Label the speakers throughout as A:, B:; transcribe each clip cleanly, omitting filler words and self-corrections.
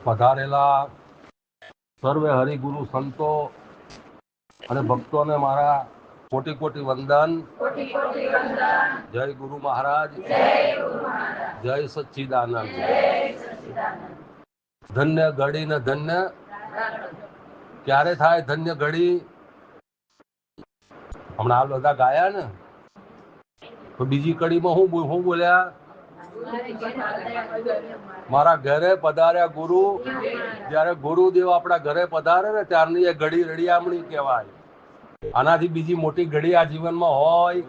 A: પધારેલા સર્વે હરિગુરુ સંતો અને ભક્તોને મારા કોટી કોટી વંદન. જય ગુરુ મહારાજ, જય સચ્ચિદાનંદ. ધન્ય ઘડી ને ધન્ય ક્યારે થાય? ધન્ય ઘડી હમણાં આ બધા ગાયા ને, તો બીજી કડીમાં હું બોલ્યા? મારા ઘરે પધાર્યા ગુરુ. જયારે ગુરુદેવ આપણા ઘરે પધારે ને ત્યારની એ ઘડી રડિયામણી કહેવાય. આનાથી બીજી મોટી ઘડી આ જીવનમાં હોય?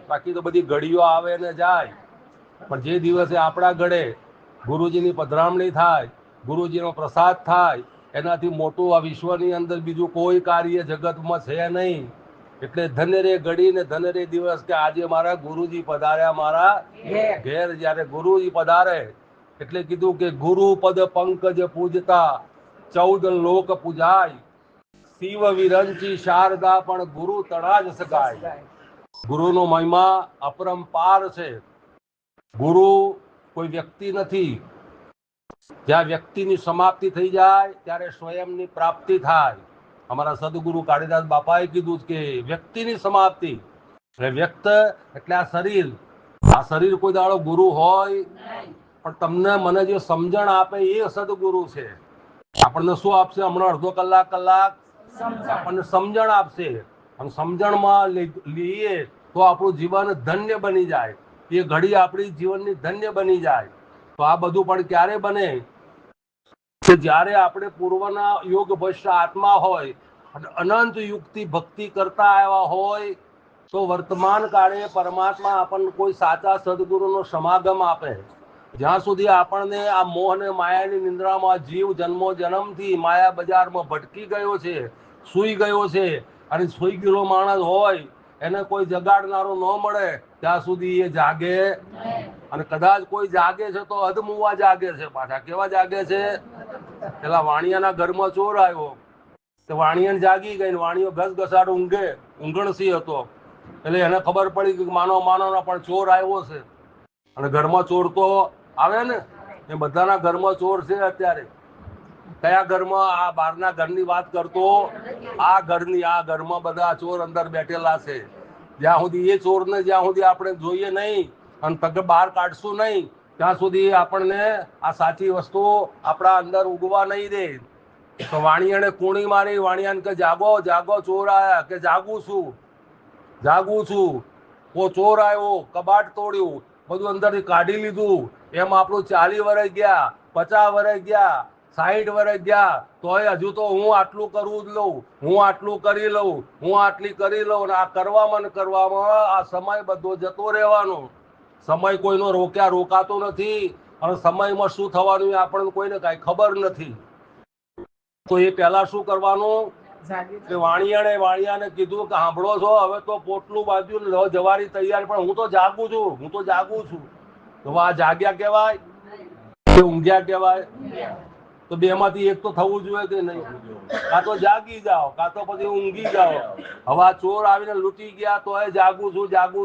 A: બાકી તો બધી ઘડીઓ આવે ને જાય, પણ જે દિવસે આપણા ઘરે ગુરુજીની પધરામણી થાય, ગુરુજીનો પ્રસાદ થાય, એનાથી મોટું આ વિશ્વની અંદર બીજું કોઈ કાર્ય જગતમાં છે નહીં. એટલે ધન્ય રે ઘડી ને ધન્ય રે દિવસ કે આજે મારા ગુરુજી પધાર્યા મારા ઘેર. જયારે ગુરુજી પધારે એટલે કીધું કે ગુરુ પદ પંકજ પૂજતા 14 લોક પૂજાય. શિવ વિરંચી શારદા પણ ગુરુ તળા જ સગાય. ગુરુનો મહિમા અપરંપાર છે. ગુરુ કોઈ વ્યક્તિ નથી. જ્યાં વ્યક્તિની સમાપ્તિ થઈ જાય ત્યારે સ્વયંની પ્રાપ્તિ થાય. અમારા સદગુરુ કાળીદાસ બાપાએ કીધું કે વ્યક્તિની સમાપ્તિ એટલે વ્યક્ત એટલે આ શરીર. આ શરીર કોઈ દાડો ગુરુ હોય? પણ તમને મને જે સમજણ આપે એ સદગુરુ છે. આપણને શું આપશે? હમણાં અડધો કલાક આપણને સમજણ આપશે, અને સમજણમાં લઈએ તો આપણું જીવન ધન્ય બની જાય. એ ઘડી આપણી જીવનની ધન્ય બની જાય. તો આ બધું પણ ક્યારે બને? કે જ્યારે આપણે પૂર્વના યોગ ભ્રષ્ટ આત્મા હોય અને અનંત યુગથી ભક્તિ કરતા આવ્યા હોય, તો વર્તમાન કાળે પરમાત્મા આપણને કોઈ સાચા સદગુરુનો સમાગમ આપે. જ્યાં સુધી આપણને આ મોહ અને માયાની નિંદ્રામાં જીવ જન્મો જન્મથી માયા બજારમાં ભટકી ગયો છે, સૂઈ ગયો છે, અને સૂઈ ગયેલો માણસ હોય એને કોઈ જગાડનારો ન મળે ત્યાં સુધી એ જાગે. અને કદાચ કોઈ જાગે છે તો અધમુવા જાગે છે. પાછા કેવા જાગે છે? પેલા વાણિયાના ઘરમાં ચોર આવ્યો, તો વાણિયાને જાગી ગઈ, વાણિયો ઘસઘસાટ ઊંઘણસી હતો. એટલે એને ખબર પડી કે માનો પણ ચોર આવ્યો છે. અને ઘરમાં ચોર તો આવે ને, એ બધાના ઘરમાં ચોર છે અત્યારે. કયા ઘરમાં? આ બહારના ઘરની વાત કરતો, આ ઘરમાં બધા ચોર અંદર બેઠેલા છે. જ્યાં સુધી એ ચોરને જ્યાં સુધી આપણે જોઈએ નહીં અને પગ બહાર કાઢશું નહીં ત્યાં સુધી આપણને આ સાચી વસ્તુ આપણા અંદર ઉગવા નહીં દે. તો વાણિયાને કુણી મારી, વાણિયાને કે જાગો જાગો, ચોર આયા. કે જાગું છું. ઓ ચોર આવ્યો, કબાટ તોડ્યું, બધું અંદરથી કાઢી લીધું. એમ આપણું 40 વર્ષ ગયા, 50 વર્ષ ગયા, 60 વર્ષ ગયા, તોય હજુ તો હું આટલું કરવું જ લઉં, હું આટલું કરી લઉં, હું આટલી કરી લઉં. અને આ કરવામાં આ સમય બધો જતો રહેવાનો. સમય કોઈનો રોકાતો નથી. અને સમયમાં શું થવાનું એ આપણને કોઈને કાંઈ ખબર નથી. તો એ પહેલા શું કરવાનું? કે વાણિયાને કીધું કે સાંભળો છો, હવે તો પોટલું બાંધ્યું, જવાની તૈયારી, પણ હું તો જાગું છું. તો આ જાગ્યા કહેવાય કે ઊંઘ્યા કહેવાય? તો બે માંથી એક તો થવું જોઈએ કે નહીં? કાં તો જાગી જાઓ, કાં તો પછી ઊંઘી જાઓ. હવે આ ચોર આવીને લૂંટી ગયા તો એ જાગું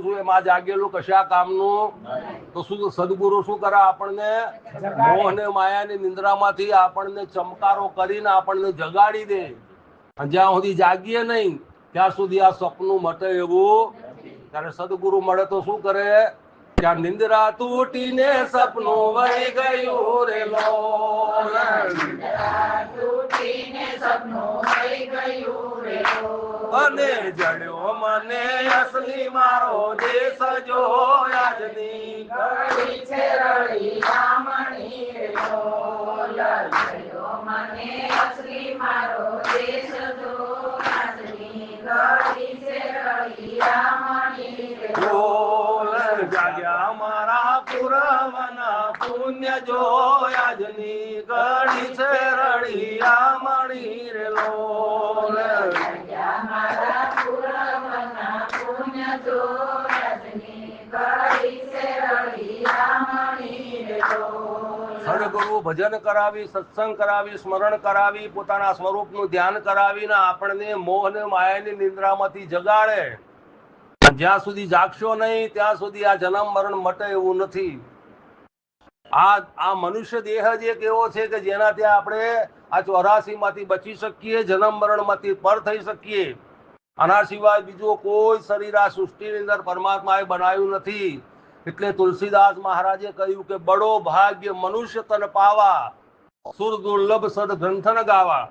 A: છું એમાં જાગેલું કશા કામનું. તો શું સદગુરુ શું કરે? આપણને મોહ અને માયાની નિંદ્રામાંથી આપણને ચમકારો કરીને આપણને જગાડી દે. અને જ્યાં સુધી જાગીએ નહીં ત્યાં સુધી આ સપનું મટે એવું. ત્યારે સદગુરુ મળે તો શું કરે? ત્યાં નિંદ્રા તૂટીને સપનું વહી ગયું રે લોલ. અને જડ્યો મને અસલી મારો દેશ જો આજની ઘડી છે રળિયામણી રે લોલ. જડ્યો મને અસલી મારો દેશ જો આજની ઘડી છે રળિયામણી રે લોલ. જાગ્યા મારા પુરવના પુણ્ય જો આજની ઘડી છે રળિયામણી રે લોલ. સદગુરુ ભજન કરાવી, સત્સંગ કરાવી, સ્મરણ કરાવી, પોતાના સ્વરૂપનું ધ્યાન કરાવીને આપણને મોહ અને માયાની નિંદ્રામાંથી જગાડે. જ્યાં સુધી જાગશો નહીં ત્યાં સુધી આ જન્મ મરણ મટે એવું નથી. આ મનુષ્ય દેહ જ એક એવો છે કે જેનાથી આપણે આ 84 માંથી બચી શકીએ, જન્મ મરણ માંથી પર થઈ શકીએ. આના સિવાય બીજો કોઈ શરીર આ સૃષ્ટિની અંદર પરમાત્માએ બનાવ્યું નથી. એટલે તુલસીદાસ મહારાજે કહ્યું કે બડો ભાગ્ય મનુષ્ય તન પાવા, સુર દુર્લભ સદ ગ્રંથન ગાવા.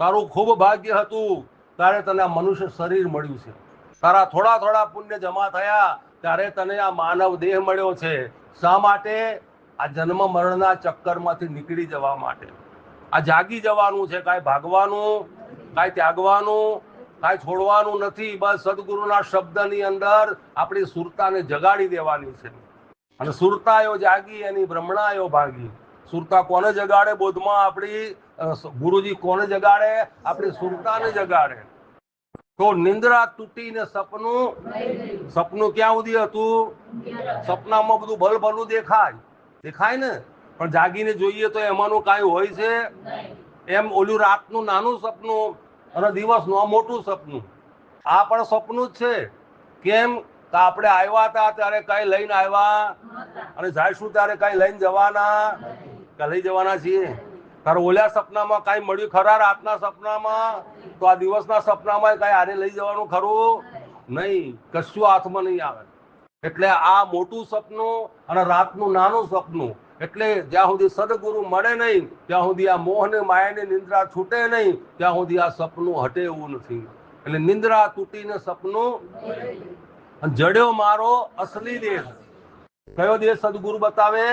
A: તારું ખૂબ ભાગ્ય હતું ત્યારે તને આ મનુષ્ય શરીર મળ્યું છે. તારા થોડા થોડા પુણ્ય જમા થયા ત્યારે તને આ માનવ દેહ મળ્યો છે. શા માટે? આ જન્મ મરણના ચક્કરમાંથી નીકળી જવા માટે. આ જાગી જવાનું છે. કાંઈ ભાગવાનું, કાંઈ ત્યાગવાનું, કાંઈ છોડવાનું નથી. બસ સદગુરુના શબ્દની અંદર આપણી સુરતાને જગાડી દેવાની છે. અને સુરતાયો જાગી એની બ્રહ્મણાયો ભાગી. સુરતા કોને જગાડે? બોધમાં આપણી ગુરુજી કોને જગાડે? આપણી સુરતાને જગાડે. તો નિંદ્રા તૂટીને સપનું ક્યાં સુધી હતું? સપનામાં બધું ભલભલું દેખાય ને, પણ જાગીને જોઈએ તો એમાંનું કાંઈ હોય છે? એમ ઓલું રાતનું નાનું સપનું અને દિવસનું મોટું સપનું, આ પણ સપનું જ છે. કેમ કે આપણે આવ્યા હતા ત્યારે કઈ લઈને આવ્યા અને જઈશું ત્યારે કઈ લઈને જવાના કે લઈ જવાના છીએ? તારે ઓલા સપનામાં કઈ મળ્યું ખરા? રાતના સપનામાં તો આ દિવસના સપનામાં કઈ આને લઈ જવાનું ખરું? નહીં, કશું હાથમાં નહીં આવે. એટલે આ મોટું સપનું અને રાતનું નાનું સપનું. એટલે જ્યાં સુધી સદગુરુ મળે નહીં ત્યાં સુધી આ મોહને માયાની નિંદ્રા છૂટે નહીં ત્યાં સુધી આ સપનું હટે એવું નથી. એટલે નિંદ્રા તૂટીને સપનું જડ્યો મારો અસલી દેશ. કયો દેશ સદગુરુ બતાવે?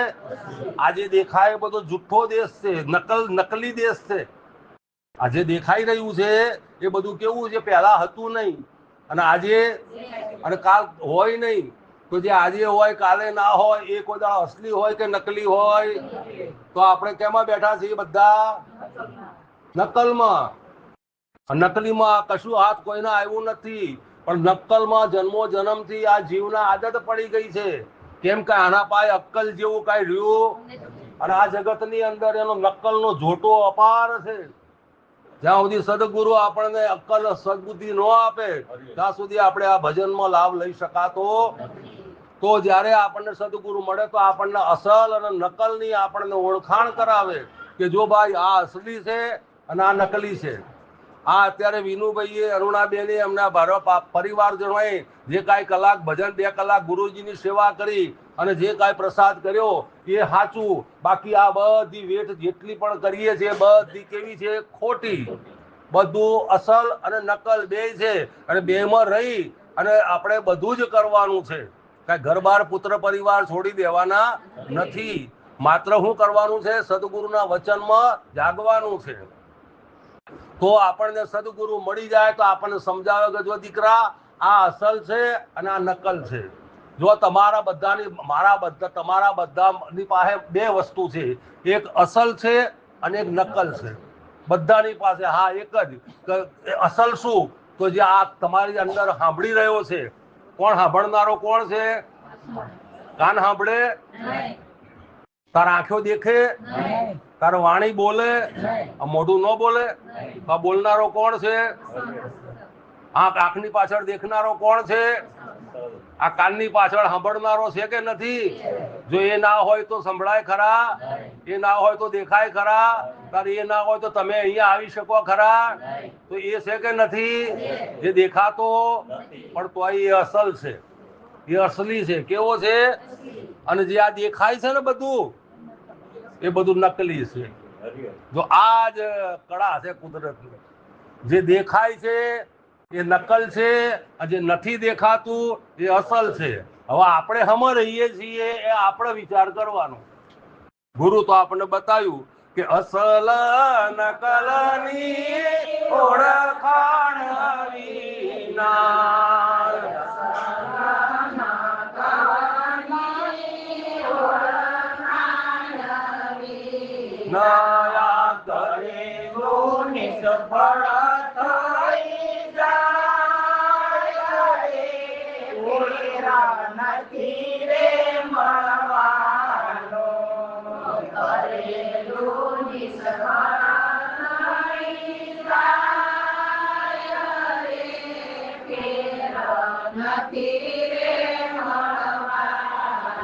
A: આજે દેખાય બધો જુઠ્ઠો દેશ છે, નકલી દેશ છે. આજે દેખાઈ રહ્યું છે એ બધું કેવું છે? પહેલા હતું નહીં અને આજે અને કાલ હોય નહીં. તો જે આજે હોય કાલે ના હોય એ કોઈ દાડો અસલી હોય કે નકલી હોય? તો આપણે કેમાં બેઠા છીએ? બધા નકલમાં. નકલીમાં કશું હાથ કોઈને આવ્યું નથી, પણ નકલમાં જન્મો જન્મથી આ જીવના આદત પડી ગઈ છે. કેમ કે આના પાસે અક્કલ જેવું કઈ રહ્યું, અને આ જગતની અંદર એનો નકલનો જોટો અપાર છે. જ્યાં સુધી સદગુરુ આપણને અક્કલ સદબુદ્ધિ ન આપે ત્યાં સુધી આપણે આ ભજનમાં લાભ લઈ શકાતો. તો જ્યારે આપણને સદગુરુ મળે તો આપણને અસલ અને નકલની આપણને ઓળખાણ કરાવે કે જો ભાઈ આ અસલી છે અને આ નકલી છે. આ અત્યારે વિનુભાઈએ, અરુણાબેને, એમના પરિવારજનોએ જે કાંઈ કલાક ભજન, 2 કલાક ગુરુજીની સેવા કરી અને જે કાંઈ પ્રસાદ કર્યો એ સાચું. બાકી આ બધી વેઠ જેટલી પણ કરીએ છીએ બધી કેવી છે? ખોટી. બધું અસલ અને નકલ બે છે, અને બેમાં રહી અને આપણે બધું જ કરવાનું છે. કાંઈ ઘર બાર પુત્ર પરિવાર છોડી દેવાના નથી. માત્ર શું કરવાનું છે? સદગુરુના વચનમાં જાગવાનું છે. તો આપણને સદગુરુ મળી જાય તો આપણને સમજાવે કે જો દીકરા આ અસલ છે અને આ નકલ છે. જો તમારા બધાની પાસે 2 વસ્તુ છે, એક અસલ છે અને એક નકલ છે. બધાની પાસે. હા, એક જ. અસલ શું? તો જે આ તમારી અંદર સાંભળી રહ્યો છે. કોણ સાંભળનારો? કોણ છે? કાન સાંભળે? તારા આંખો દેખે? તારો વાણી બોલે? મોઢું ન બોલે? આ બોલનારો કોણ છે? આંખની પાછળ દેખનારો કોણ છે? આ કાનની પાછળ સાંભળનારો છે કે નથી? જો એ ના હોય તો સંભળાય ખરા? એ ના હોય તો દેખાય ખરા? તારે એ ના હોય તો તમે અહીંયા આવી શકો ખરા? તો એ છે કે નથી? જે દેખાતો પણ તો એ અસલ છે, એ અસલી છે. કેવો છે? અને જે આ દેખાય છે ને બધું, એ બધું નકલી છે. જો આ જ કળા છે કુદરતની. જે દેખાય છે એ નકલ છે, અને જે નથી દેખાતું એ અસલ છે. હવે આપણે હમ રહીએ છીએ એ આપણે વિચાર કરવાનો. ગુરુ તો આપણને બતાવ્યું કે અસલ નકલની ઓળખાણ વિના નયા કરેલું નિષ્ફળ થઈ જાય રે, ઓળખા નથી રે મળવાનો. કરેલું નિષ્ફળ થઈ જાય રે, ફેર નથી રે મળવાનો.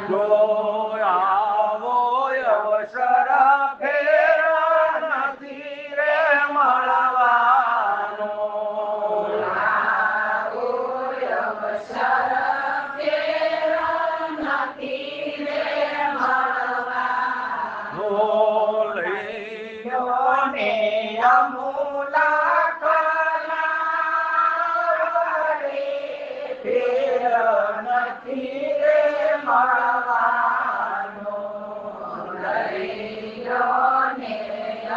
A: જો આવો
B: ને અમૂલા કલાવરે ફેર નથી રે મળવાનો લઈ લો ને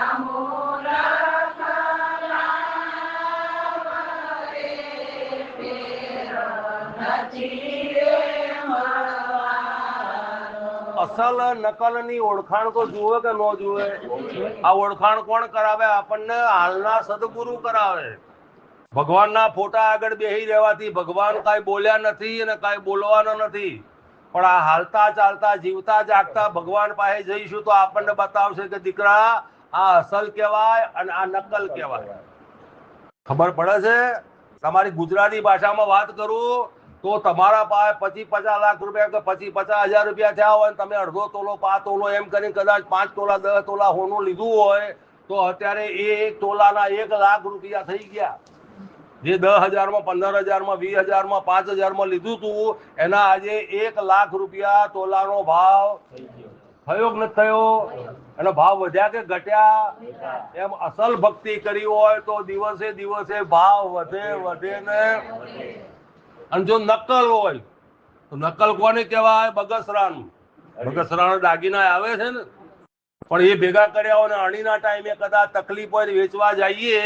B: અમૂલા કલાવરે ફેર નથી રે મળવાનો.
A: અસલ નકલ ની ઓળખાણ તો જુએ કે ન જુએ? આ ઓળખાણ કોણ કરાવે આપણને? હાલના સદગુરુ કરાવે. ભગવાનના ફોટા આગળ બેહી રહેવાથી ભગવાન કાંઈ બોલ્યા નથી અને કાંઈ બોલવાના નથી, પણ આ હાલતા ચાલતા જીવતા જાગતા ભગવાન પાસે જઈશું તો આપણને બતાવશે કે દીકરા આ અસલ કહેવાય અને આ નકલ કહેવાય. ખબર પડે છે? તમારી ગુજરાતી ભાષામાં વાત કરું તો તમારા પાસે 25-50 લાખ રૂપિયા કે 50,000 રૂપિયા થયા હોય, તમે અડધો તોલો 5 તોલો એમ કરીને કદાચ 5 તોલા 10 તોલા હોનું લીધું હોય તો અત્યારે એ 1 તોલાના 1 લાખ રૂપિયા થઈ ગયા. જે 10,000 માં 15,000 માં 20,000 માં 5,000 માં લીધું હતું એના આજે 1 લાખ રૂપિયા તોલાનો ભાવ થયો કે નથી થયો? એનો ભાવ વધ્યા કે ઘટ્યા? એમ અસલ ભક્તિ કરી હોય તો દિવસે દિવસે ભાવ વધે વધે ને. અને જો નકલ હોય તો નકલ કોને કહેવાય? બગસરાનું. બગસરાના દાગીના આવે છે ને, પણ એ ભેગા કર્યા હોય ને અણીના ટાઈમે કદાચ તકલીફ હોય વેચવા જઈએ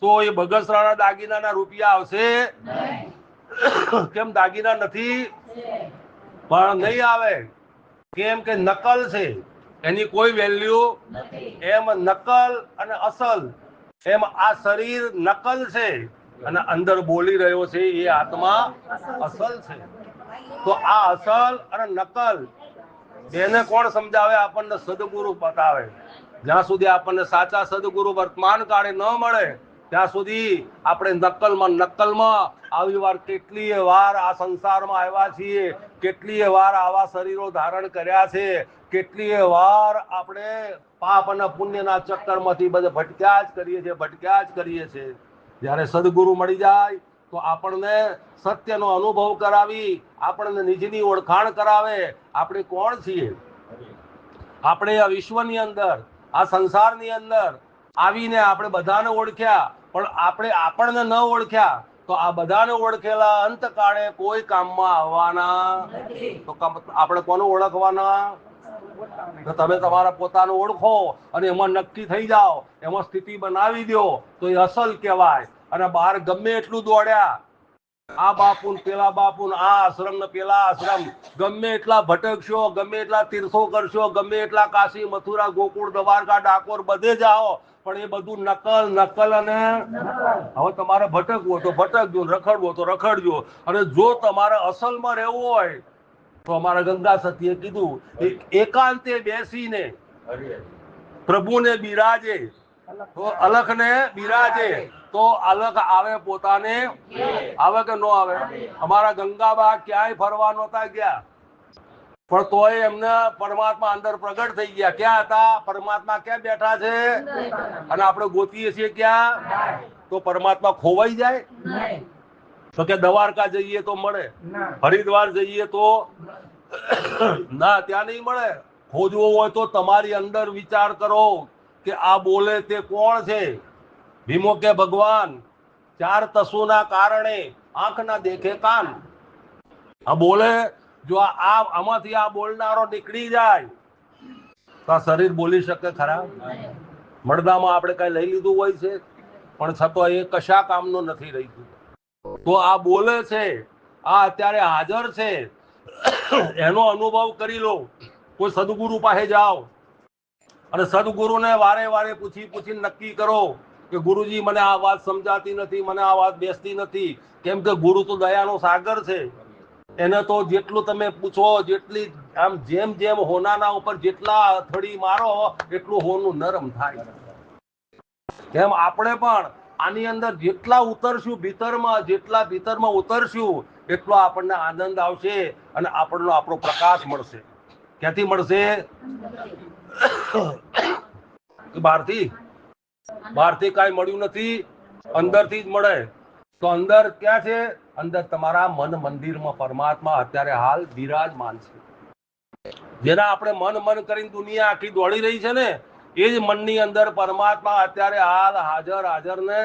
A: તો એ બગસરાના દાગીનાના રૂપિયા આવશે? કેમ? દાગીના નથી પણ નહીં આવે. કેમ કે નકલ છે, એની કોઈ વેલ્યુ નથી. એમ નકલ અને અસલ, એમ આ શરીર નકલ છે અને અંદર બોલી રહ્યો છે એ આત્મા અસલ છે. તો આ અસલ અને નકલ એને કોણ સમજાવે? આપણને સદગુરુ બતાવે. જ્યાં સુધી આપણને સાચા સદગુરુ વર્તમાન કાળે ન મળે ત્યાં સુધી આપણે નકલમાં આવી વાર કેટલીય વાર આ સંસારમાં આવ્યા છીએ, કેટલીય વાર આવા શરીરો ધારણ કર્યા છે, કેટલીય વાર આપણે પાપ અને પુણ્યના ચક્કરમાંથી બધે ભટક્યા જ કરીએ છીએ. જ્યારે સદગુરુ મળી જાય તો આપણને સત્યનો અનુભવ કરાવી, આપણને નિજની ઓળખાણ કરાવે. આપણે કોણ છીએ? આપણે આ વિશ્વની અંદર, આ સંસારની અંદર આવીને આપણે બધાને ઓળખ્યા, પણ આપણે આપણને ન ઓળખ્યા તો આ બધાને ઓળખેલા અંતકાળે કોઈ કામમાં આવવાના નથી. તો આપણે કોને ઓળખવાના? તો તમે તમારા પોતાને ઓળખો અને એમાં નક્કી થઈ જાઓ, એમાં સ્થિતિ બનાવી દો તો એ અસલ કહેવાય. અને બહાર ગમે એટલું દોડ્યા, આ બાપુ પેલા બાપુ, આ આશ્રમ ને પેલા આશ્રમ, ગમે એટલા ભટકશો, ગમે એટલા તીર્થો કરશો, ગમે એટલા કાશી મથુરા ગોકુળ દ્વારકા ડાકોર બધે જાઓ, પણ એ બધું નકલ અને હવે તમારે ભટકવું તો ભટકજો, રખડવો તો રખડજો. અને જો તમારે અસલમાં રહેવું હોય તો અમારા ગંગા સતીએ કીધું એકાંતે બેસીને પ્રભુને બિરાજે તો અલખને બિરાજે તો અલખ આવે પોતાને. આવે કે ન આવે? અમારા ગંગાબા ક્યાંય ફરવા નહોતા ગયા, પણ તોય એમને પરમાત્મા અંદર પ્રગટ થઈ ગયા. ક્યાં હતા પરમાત્મા? ક્યાં બેઠા છે? અને આપણે ગોતીએ છીએ ક્યાં? તો પરમાત્મા ખોવાઈ જાય? તો કે દ્વારકા જઈએ તો મળે, હરિદ્વાર જઈએ તો ના, ત્યાં નહીં મળે. ખોજવો હોય તો તમારી અંદર વિચાર કરો કે આ બોલે તે કોણ છે? ભીમો કે ભગવાન 4 તસુના કારણે આંખ ના દેખે કાન. આ બોલે, જો આમાંથી આ બોલનારો નીકળી જાય તો આ શરીર બોલી શકે ખરા? મળદામાં આપણે કઈ લઈ લીધું હોય છે પણ છતાં એ કશા કામનું નથી રહ્યું. તો આ બોલે છે, આ અત્યારે હાજર છે, એનો અનુભવ કરી લો. કોઈ સદગુરુ પાસે જાઓ અને સદગુરુને વારે વારે પૂછીને નક્કી કરો કે ગુરુજી મને આ વાત સમજાતી નથી, મને આ વાત બેસતી નથી. કેમ કે ગુરુ તો દયાનો સાગર છે. એને તો જેટલું તમે પૂછો, જેટલી આમ જેમ હોનાના ઉપર જેટલા અથડી મારો એટલું હોનું નરમ થાય. એમ આપણે પણ આની અંદર જેટલા ઉતરશું જેટલા ભીતરમાં ઉતરશું એટલો આપણને આનંદ આવશે અને આપણો પ્રકાશ મળશે. ક્યાંથી મળશે? બહારથી કાંઈ મળ્યું નથી, અંદરથી જ મળે. તો અંદર ક્યાં છે? અંદર તમારા મન મંદિરમાં પરમાત્મા અત્યારે હાલ બિરાજમાન છે. જેના આપણે મન કરીને દુનિયા આખી દોડી રહી છે ને, એ જ મનની અંદર પરમાત્મા અત્યારે હાલ હાજર ને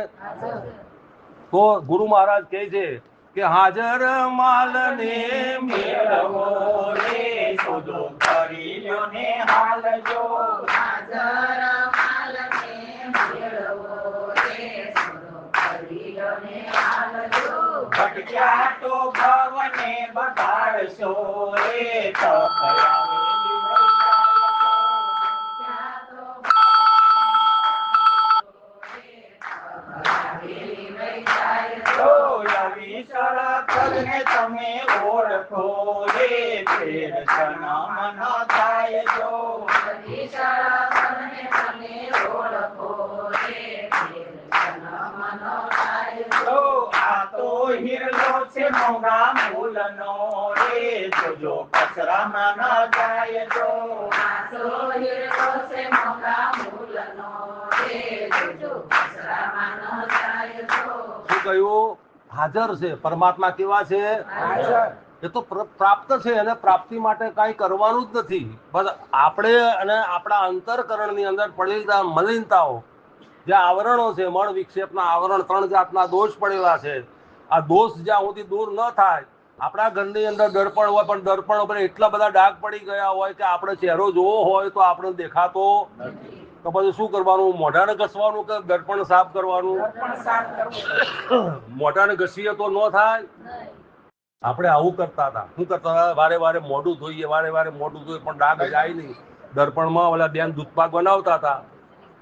A: તો ગુરુ મહારાજ કહે છે કે હાજર માલને મેળવો
C: રે શોધો કરી લ્યો ને હાલ જો
B: હાજર માલને મેળવો રે શોધો કરી લ્યો ને હાલ જો
C: ભટક્યા તો ભવને બગાડશો રે તપયાવેલી વૈ જાય તો આવી શરતને તમે ઓળખો રે ફેર જન્મ ન થાય જો
B: વિશાળાને તમે ઓળખો રે ફેર જન્મ ન થાય
C: તો આ તો હિરલો છે મોંઘા મૂલનો રે જોજો કચરામાં ન જાય જો
B: આસો હીરો છે મોંઘા મૂલનો રે જોજો કચરામાં ન જાય તો
A: શું કહ્યું? હાજર છે. પરમાત્મા કેવા છે? એ તો પ્રાપ્ત છે અને પ્રાપ્તિ માટે કાંઈ કરવાનું જ નથી. બસ આપણે અને આપણા અંતરકરણની અંદર પડેલા મલિનતાઓ, જે આવરણો છે, મળ વિક્ષેપના આવરણ, 3 જાતના દોષ પડેલા છે. આ દોષ જ્યાં સુધી દૂર ન થાય, આપણા ઘરની અંદર દર્પણ હોય પણ દર્પણ ઉપર એટલા બધા ડાઘ પડી ગયા હોય કે આપણે ચહેરો જોવો હોય તો આપણે દેખાતો તો પછી શું કરવાનું? મોઢાને ઘસવાનું કે દર્પણ સાફ કરવાનું? મોઢાને ઘસીએ તો ન થાય. આપણે આવું કરતા હતા. શું કરતા હતા? વારે વારે મોઢું ધોઈએ, વારે વારે મોઢું ધોઈએ પણ ડાઘ જાય નહીં. દર્પણમાં ઓલા બેન દૂધપાક બનાવતા હતા,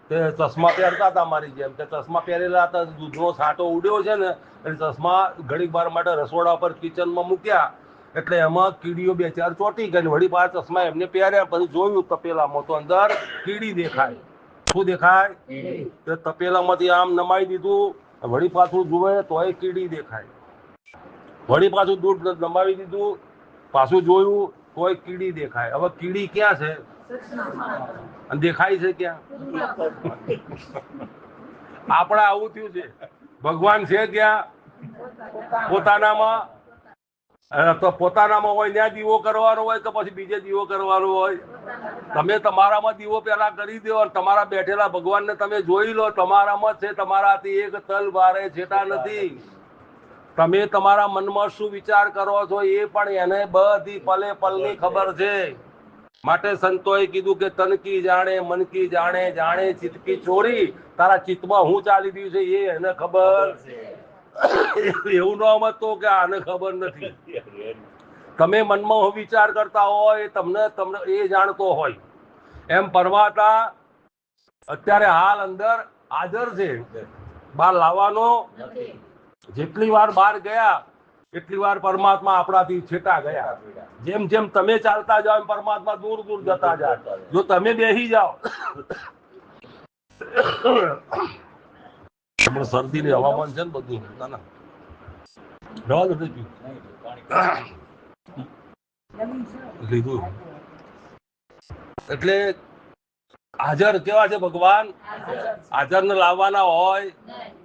A: તે ચશ્મા પહેરતા હતા મારી જેમ. તે ચશ્મા પહેરેલા હતા, દૂધનો છાંટો ઉડ્યો છે ને એટલે ચશ્મા ઘડીક વાર માટે રસોડા પર કિચનમાં મૂક્યા એટલે એમાં કીડીઓ 2-4 ચોંટી ગઈ. વળી પાછા ચશ્મા એમને પહેર્યા, પછી જોયું તપેલામાં તો અંદર કીડી દેખાય. શું દેખાય? તે તપેલામાંથી આમ નમાઈ દીધું, વળી પાછું જુએ તોય કીડી દેખાય. વળી પાછું દૂધ નમાવી દીધું, પાછું જોયું તોય કીડી દેખાય. હવે કીડી ક્યાં છે અને દેખાય છે ક્યાં? આપણે આવું થયું છે. ભગવાન છે ક્યાં? પોતાનામાં. તો પોતાનામાં હોય ત્યાં દીવો કરવાનો હોય કે પછી બીજે દીવો કરવાનો હોય? તમે તમારામાં દીવો પેલા કરી દો અને તમારા બેઠેલા ભગવાનને તમે જોઈ લો. તમારામાં છે, તમારાથી એક તલ વારે છેટા નથી. તમે તમારા મનમાં શું વિચાર કરો છો એ પણ એને બધી પલે પલની ખબર છે. માટે સંતોએ કીધું કે તન કી જાણે, મન કી જાણે, જાણે ચિત્ત કી ચોરી. તારા ચિત્તમાં હું ચાલી રહ્યું છે એ એને ખબર. એવું ન સમજતો કે આને ખબર નથી. તમે મનમાં હું વિચાર કરતા હોય તમને એ જાણતો હોય. એમ પરમાત્મા અત્યારે હાલ અંદર હાજર છે, બહાર લાવવાનો. જેટલી વાર બહાર ગયા એટલી વાર પરમાત્મા આપણાથી છેટા ગયા. જેમ જેમ તમે ચાલતા જાઓ એમ પરમાત્મા દૂર દૂર જતા જાય. જો તમે બેસી જાઓ શરદી ની હવામાન છે ને બધું લીધું એટલે હાજર કેવા છે ભગવાન? હાજર ને લાવવાના હોય.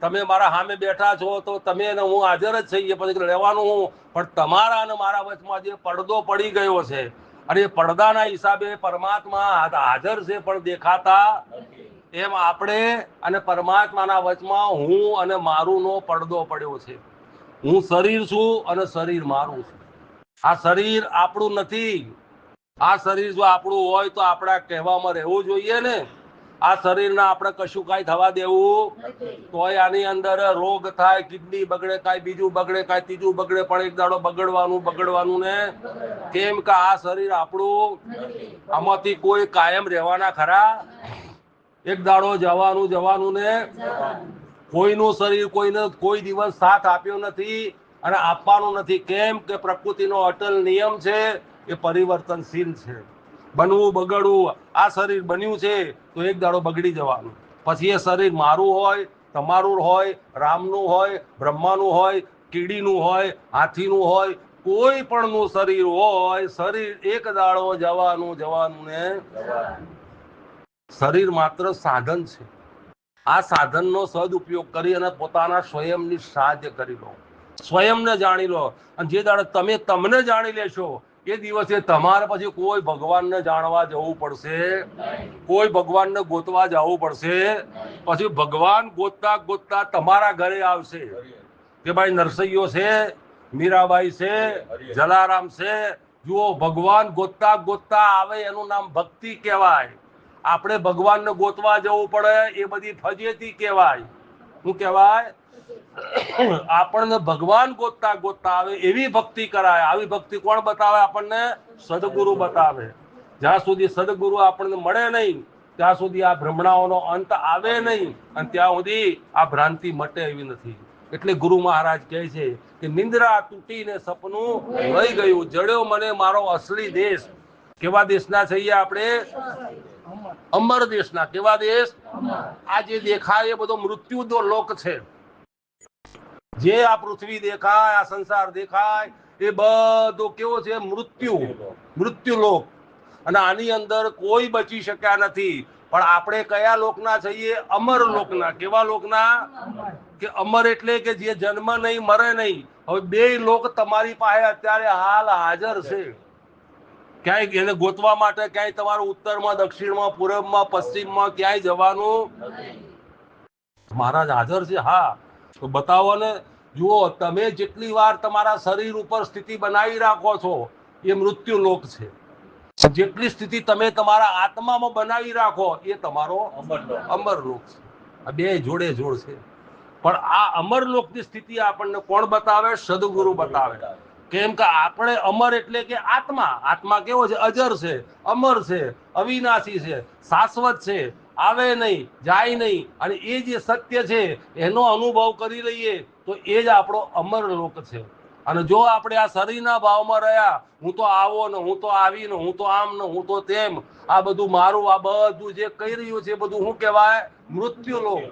A: તમે મારા સામે બેઠા છો તો તમે ને હું હાજર જ છીએ, પછી લેવાનું હું. પણ તમારા અને મારા વચમાં જે પડદો પડી ગયો છે અને એ પડદાના હિસાબે પરમાત્મા હાજર છે પણ દેખાતા, એમ આપણે અને પરમાત્માના વચમાં હું અને મારું નો પડદો પડ્યો છે. હું શરીર છું અને શરીર મારું છું. આ શરીર આપણું નથી. આ શરીર જો આપણું હોય તો આપણા કહેવામાં રહેવું જોઈએ ને. આ શરીરને આપણે કશું કાંઈ થવા દેવું તોય આની અંદર રોગ થાય, કિડની બગડે, કાંઈ બીજું બગડે, કાંઈ ત્રીજું બગડે, પણ એક દાડો બગડવાનું ને. કેમ કે આ શરીર આપણું. આમાંથી કોઈ કાયમ રહેવાના ખરા? એક દાડો જવાનું ને. કોઈનું શરીર કોઈને કોઈ દિવસ સાથ આપ્યો નથી અને આપવાનું નથી. કેમ કે પ્રકૃતિનો અટલ નિયમ છે, એ પરિવર્તનશીલ છે. બનવું બગડવું. આ શરીર બન્યું છે તો એક દાડો બગડી જવાનું. પછી એ શરીર મારું હોય, તમારું હોય, રામનું હોય, બ્રહ્માનું હોય, કીડીનું હોય, હાથીનું હોય, કોઈ પણ નું શરીર હોય, શરીર એક દાડો જવાનું ને. શરીર માત્ર સાધન છે. આ સાધનનો સદુપયોગ કરી અને પોતાના સ્વયંની સાધ્ય કરી લો. સ્વયંને જાણી લો. અને જે દાડે તમે તમને જાણી લેશો એ દિવસે તમારે પછી કોઈ ભગવાનને જાણવા જવું પડશે, કોઈ ભગવાનને ગોતવા જવું પડશે. પછી ભગવાન ગોતતા ગોતતા તમારા ઘરે આવશે કે ભાઈ નરસૈયો છે, મીરાબાઈ છે, જલારામ છે. જુઓ, ભગવાન ગોતતા ગોતતા આવે એનું નામ ભક્તિ કહેવાય. આપણે ભગવાનને ગોતવા જવું પડે એ બધી ફજેતી કહેવાય. શું કહેવાય? આપણને ભગવાન ગોતતા ગોતતા આવે એવી ભક્તિ કરાય. આવી ભક્તિ કોણ બતાવે આપણને? સદગુરુ બતાવે. જ્યાં સુધી સદગુરુ આપણને મળે નહીં ત્યાં સુધી આ ભ્રમણાઓનો અંત આવે નહીં, અને ત્યાં સુધી આ ભ્રાંતિ મટે એવી નથી. એટલે ગુરુ મહારાજ કહે છે કે નિંદ્રા તૂટીને સપનું લઈ ગયું, જડ્યો મને મારો અસલી દેશ. કેવા દેશના છીએ આપણે? અમર દેશના. કેવા દેશ? આ જે દેખાય એ બધો મૃત્યુ લોક છે. જે આ પૃથ્વી દેખાય, આ સંસાર દેખાય, એ બધો કેવો છે? મૃત્યુ લોક. અને આની અંદર કોઈ બચી શક્યા નથી. પણ આપણે કયા લોકના છીએ? અમર લોકના. કેવા લોકના? કે અમર એટલે કે જે જન્મ નહીં, મરે નહીં. હવે બે લોક તમારી પાસે અત્યારે હાલ હાજર છે. ક્યાંય એને ગોતવા માટે ક્યાંય તમારું ઉત્તરમાં, દક્ષિણમાં, પૂર્વમાં, પશ્ચિમમાં ક્યાંય જવાનું મહારાજ હાજર છે. હા, તો બતાવો ને. જુઓ, તમે જેટલી વાર તમારા શરીર ઉપર સ્થિતિ બનાવી રાખો છો એ મૃત્યુ લોક છે. જેટલી સ્થિતિ તમે તમારા આત્મામાં બનાવી રાખો એ તમારો અમર લોક છે. આ બે જોડે જોડ છે. પણ આ અમર લોકની સ્થિતિ આપણને કોણ બતાવે? સદગુરુ બતાવે. કેમ કે આપણે અમર એટલે કે આત્મા. આત્મા કેવો છે? અજર છે, અમર છે, અવિનાશી છે, શાશ્વત છે, આવે નહીં, જાય નહીં. અને એ જે સત્ય છે એનો અનુભવ કરી લઈએ તો એ જ આપણો અમર લોક છે. અને જો આપણે આ શરીરના ભાવમાં રહ્યા, હું તો આવો ને, હું તો આવી ને, હું તો આમ ને, હું તો તેમ, આ બધું મારું, આ બધું જે કહી રહ્યું છે એ બધું શું કહેવાય? મૃત્યુ લોક.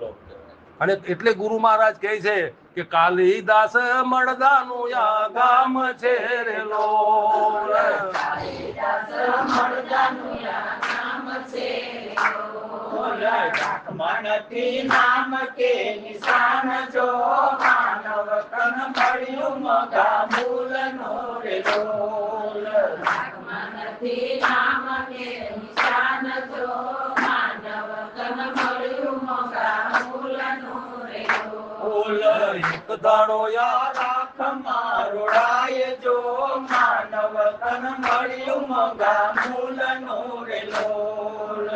A: અને એટલે ગુરુ મહારાજ કહે છે કે કાલિદાસ મળદાનું આ ગામ છે રે લોલ.
B: કાલિદાસ મળદાનું આ ગામ છે રે લોલ.
C: નથી નામ કે નિશાન જો માનવ તન મળ્યું મગા મૂલનો રે લોલ.
B: નથી નામ કે નિશાન જો માનવ તન મળ્યું મગા મૂલનો રે લોલ.
C: એક દાડો યાદ રાખ મારોડાય જો માનવ તન મળ્યું મગા મૂલનો રે લોલ.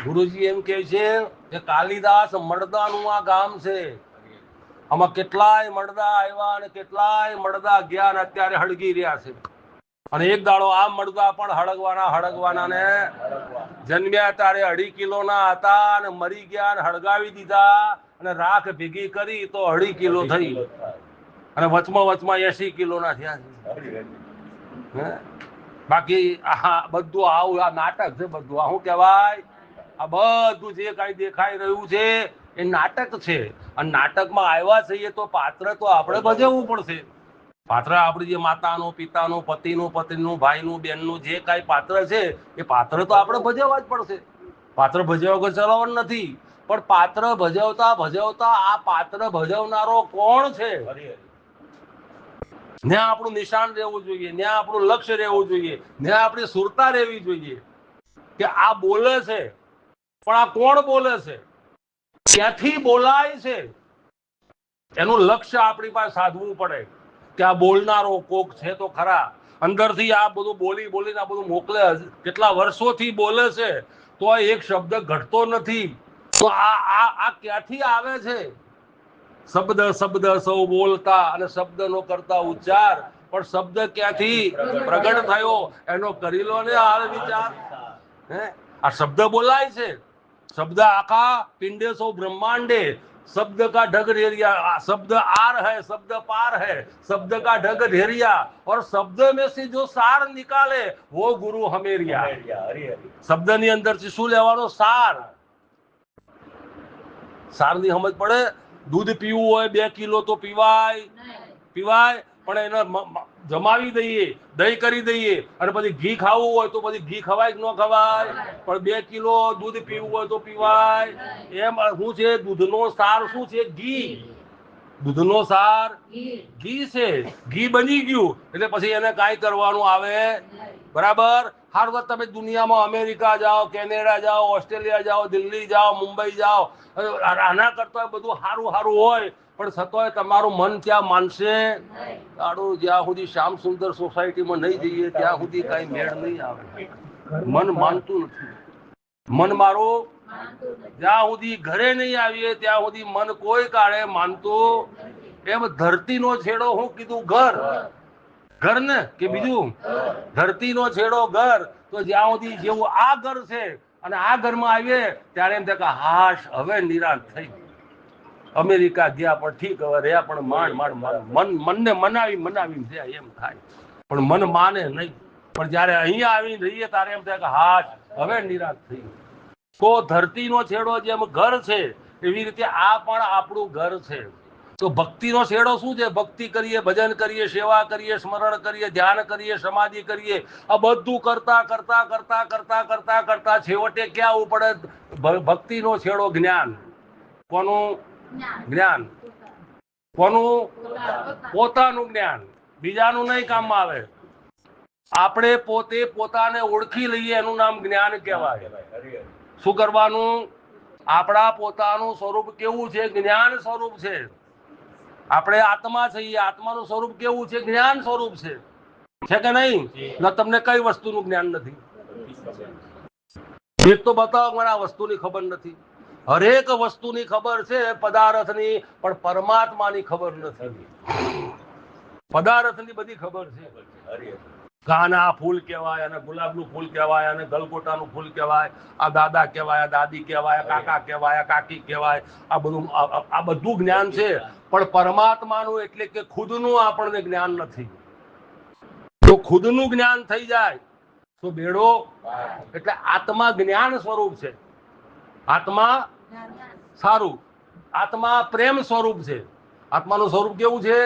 A: ગુરુજી એમ કે છે કે કાલિદાસ મળદાનું આ ગામ છે. આમાં કેટલાય મળદા આવ્યા અને કેટલાય મળદા ગયા અને અત્યારે હળગી રહ્યા છે. અને એક દાડો આ મળદા પણ હળગવાના ને જન્મ્યા ત્યારે 2.5 કિલોના હતા અને મરી ગયા અને હળગાવી દીધા અને રાખ ભેગી કરી તો 2.5 કિલો થઈ અને વચમાં 80 કિલોના થયા છે. બાકી આ બધું આવું આ નાટક છે. બધું આ શું કહેવાય? આ બધું જે કાંઈ દેખાઈ રહ્યું છે એ નાટક છે. અને નાટકમાં આવ્યા છીએ તો પાત્ર તો આપણે ભજવવું પડશે. પાત્ર આપણી જે માતાનું, પિતાનું, પતિનું, પત્નીનું, ભાઈનું, બહેનનું જે કાંઈ પાત્ર છે એ પાત્ર તો આપણે ભજવવા જ પડશે. પાત્ર ભજવ્યા વગર ચલાવવાનું નથી. પણ પાત્ર ભજવતા ભજવતા આ પાત્ર ભજવનારો કોણ છે ત્યાં આપણું નિશાન રહેવું જોઈએ, ત્યાં આપણું લક્ષ્ય રહેવું જોઈએ, ત્યાં આપણી સુરતા રહેવી જોઈએ કે આ બોલે છે પણ આ કોણ બોલે છે, ક્યાંથી બોલાય છે, એનું લક્ષ્ય આપણી પાસે સાધવું પડે કે આ બોલનારો કોક છે તો ખરા. અંદરથી આ બધું બોલીને આ બધું મોકલે, કેટલા વર્ષોથી બોલે છે તો એક શબ્દ ઘટતો નથી. તો આ ક્યાંથી આવે છે? શબ્દ સૌ બોલતા અને શબ્દનો કરતા ઉચ્ચાર, પણ શબ્દ ક્યાંથી પ્રગટ થયો એનો કરી લો ને હાલ વિચાર. આ શબ્દ બોલાય છે. शब्द आका पिंडे सो ब्रह्मांडे, शब्द का ढग ढेरिया, शब्द आर है, शब्द पार है, शब्द का ढग ढेरिया, और शब्द में से जो सार निकाले वो गुरु हमेरिया. शब्द ની અંદર થી શું લેવાનો? સાર. સાર ની સમજ પડે? દૂધ પીવું હોય 2 કિલો તો પીવાય? પણ એને જમાવી દઈએ, દહીં કરી દઈએ અને પછી ઘી ખાવું હોય તો પછી ઘી ખવાય કે ન ખવાય? પણ 2 કિલો દૂધ પીવું હોય તો પીવાય. એમ શું છે? દૂધનો સાર શું છે? ઘી. દૂધનો સાર ઘી છે. ઘી બની ગયું એટલે પછી એને કાંઈ કરવાનું આવે? બરાબર. હારું તો તમે દુનિયામાં અમેરિકા જાઓ, કેનેડા જાઓ, ઓસ્ટ્રેલિયા જાઓ, દિલ્હી જાઓ, મુંબઈ જાઓ, આના કરતા બધું સારું સારું હોય પણ છતાંય તમારું મન ત્યાં માનશે? તારું જ્યાં સુધી શ્યામ સુંદર સોસાયટીમાં નહીં જઈએ ત્યાં સુધી કાંઈ મેળ નહીં આવે. મન માનતું નથી. મન મારું જ્યાં સુધી ઘરે નહીં આવીએ ત્યાં સુધી મન કોઈ કાળે માનતું. એમ ધરતીનો છેડો હું કીધું? ઘર. ઘર ને કે બીજું? ધરતીનો છેડો ઘર. તો જ્યાં સુધી જેવું આ ઘર છે અને આ ઘરમાં આવીએ ત્યારે એમ થાય કે હાશ હવે નિરાશ થઈ. અમેરિકા ગયા પણ ઠીક, હવે રહ્યા પણ માંડ મનને મનાવી જાય એમ થાય, પણ મન માને નહીં. પણ જ્યારે અહીંયા આવીને રહીએ ત્યારે એમ થાય કે હાશ હવે નિરાશ થઈ. તો ધરતીનો છેડો જેમ ઘર છે એવી રીતે આ પણ આપણું ઘર છે. તો ભક્તિનો છેડો શું છે? ભક્તિ કરીએ, ભજન કરીએ, સેવા કરીએ, સ્મરણ કરીએ, ધ્યાન કરીએ, સમાધિ કરીએ, આ બધું કરતા કરતા કરતા કરતા કરતા કરતા છેવટે ક્યાં આવવું પડે? ભક્તિનો છેડો જ્ઞાન. કોનું જ્ઞાન? કોનું? પોતાનું જ્ઞાન. બીજાનું નહીં કામમાં આવે. આપણે પોતે પોતાને ઓળખી લઈએ એનું નામ જ્ઞાન કહેવાય. શું કરવાનું? આપણા પોતાનું સ્વરૂપ કેવું છે? જ્ઞાન સ્વરૂપ છે. આપણે આત્મા છીએ, આત્માનું સ્વરૂપ કેવું છે? જ્ઞાન સ્વરૂપ છે. છે કે નહીં? તમને કઈ વસ્તુનું જ્ઞાન નથી? એક તો બતાવો મને આ વસ્તુની ખબર નથી. હરેક વસ્તુની ખબર છે પદાર્થની, પણ પરમાત્માની ખબર નથી. પદાર્થની બધી ખબર છે. કાના ફૂલ કહેવાય, અને ગુલાબનું ફૂલ કહેવાય, અને ગલગોટાનું ફૂલ કહેવાય, આ દાદા કહેવાય, દાદી કહેવાય, કાકા કહેવાય, કાકી કહેવાય. આ બધું જ્ઞાન છે, પણ પરમાત્માનું એટલે કે ખુદનું આપણને જ્ઞાન નથી. તો ખુદનું જ્ઞાન થઈ જાય તો બેડો. એટલે આત્મા જ્ઞાન સ્વરૂપ છે. આત્મા સારું. આત્મા પ્રેમ સ્વરૂપ છે. આત્માનું સ્વરૂપ કેવું છે?